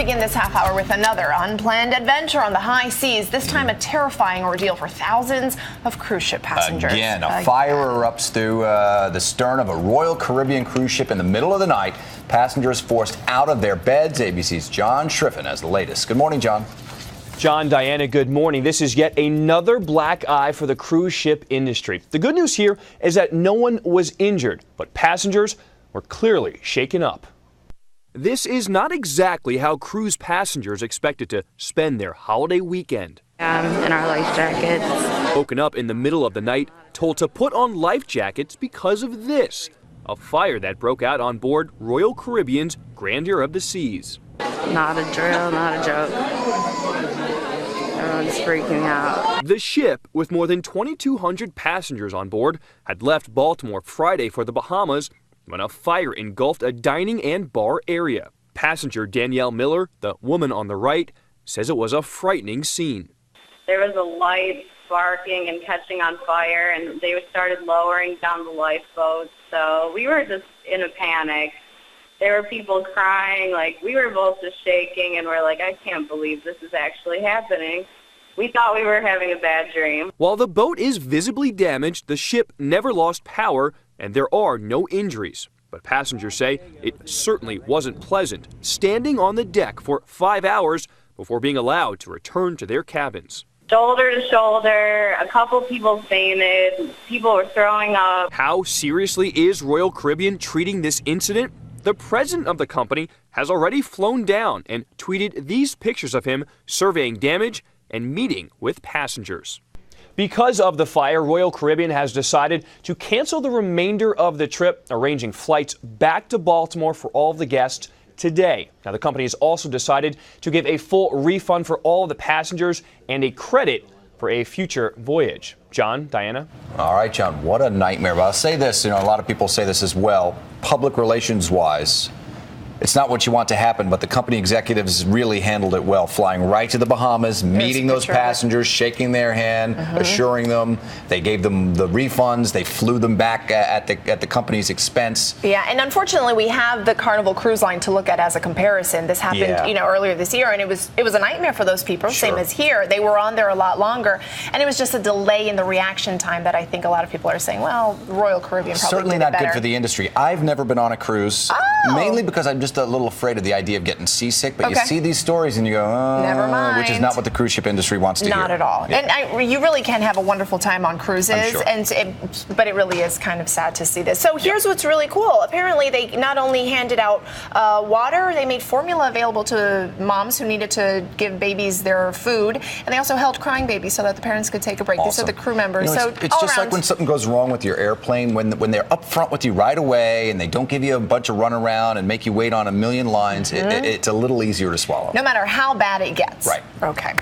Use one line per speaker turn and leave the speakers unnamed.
begin this half hour with another unplanned adventure on the high seas, this time a terrifying ordeal for thousands of cruise ship passengers.
Again, a fire erupts through the stern of a Royal Caribbean cruise ship in the middle of the night. Passengers forced out of their beds. ABC's John Schriffen has the latest. Good morning, John.
John, Diana, good morning. This is yet another black eye for the cruise ship industry. The good news here is that no one was injured, but passengers were clearly shaken up. This is not exactly how cruise passengers expected to spend their holiday weekend.
In our life jackets.
Woken up in the middle of the night, told to put on life jackets because of this, a fire that broke out on board Royal Caribbean's Grandeur of the Seas.
Not a drill, not a joke. Everyone's freaking out.
The ship, with more than 2,200 passengers on board, had left Baltimore Friday for the Bahamas when a fire engulfed a dining and bar area. Passenger Danielle Miller, the woman on the right, says it was a frightening scene.
There was a light sparking and catching on fire, and they started lowering down the lifeboats. So we were just in a panic. There were people crying, like we were both just shaking, and we're like, I can't believe this is actually happening. We thought we were having a bad dream.
While the boat is visibly damaged, the ship never lost power, and there are no injuries. But passengers say it certainly wasn't pleasant, standing on the deck for 5 hours before being allowed to return to their cabins.
Shoulder to shoulder, a couple people fainted, people were throwing up.
How seriously is Royal Caribbean treating this incident? The president of the company has already flown down and tweeted these pictures of him surveying damage and meeting with passengers. Because of the fire, Royal Caribbean has decided to cancel the remainder of the trip, arranging flights back to Baltimore for all of the guests today. Now, the company has also decided to give a full refund for all of the passengers and a credit for a future voyage. John, Diana?
All right, John, what a nightmare. But I'll say this, a lot of people say this as well. Public relations-wise, it's not what you want to happen, but the company executives really handled it well, flying right to the Bahamas, meeting those passengers, shaking their hand, assuring them. They gave them the refunds. They flew them back at the company's expense.
Yeah, and unfortunately, we have the Carnival Cruise Line to look at as a comparison. This happened, earlier this year, and it was a nightmare for those people. Same as here. They were on there a lot longer, and it was just a delay in the reaction time that I think a lot of people are saying, well, Royal Caribbean probably
certainly
did
not
better.
Good for the industry. I've never been on a cruise, mainly because I'm just a little afraid of the idea of getting seasick, but you see these stories and you go, oh,
never mind.
Which is not what the cruise ship industry wants to hear.
Not at all.
Yeah.
And you really can have a wonderful time on cruises, but it really is kind of sad to see this. So here's what's really cool. Apparently, they not only handed out water, they made formula available to moms who needed to give babies their food, and they also held crying babies so that the parents could take a break. These are the crew members.
It's just like when something goes wrong with your airplane, when they're up front with you right away and they don't give you a bunch of runaround and make you wait on a million lines, it's a little easier to swallow.
No matter how bad it gets.
Right.
Okay.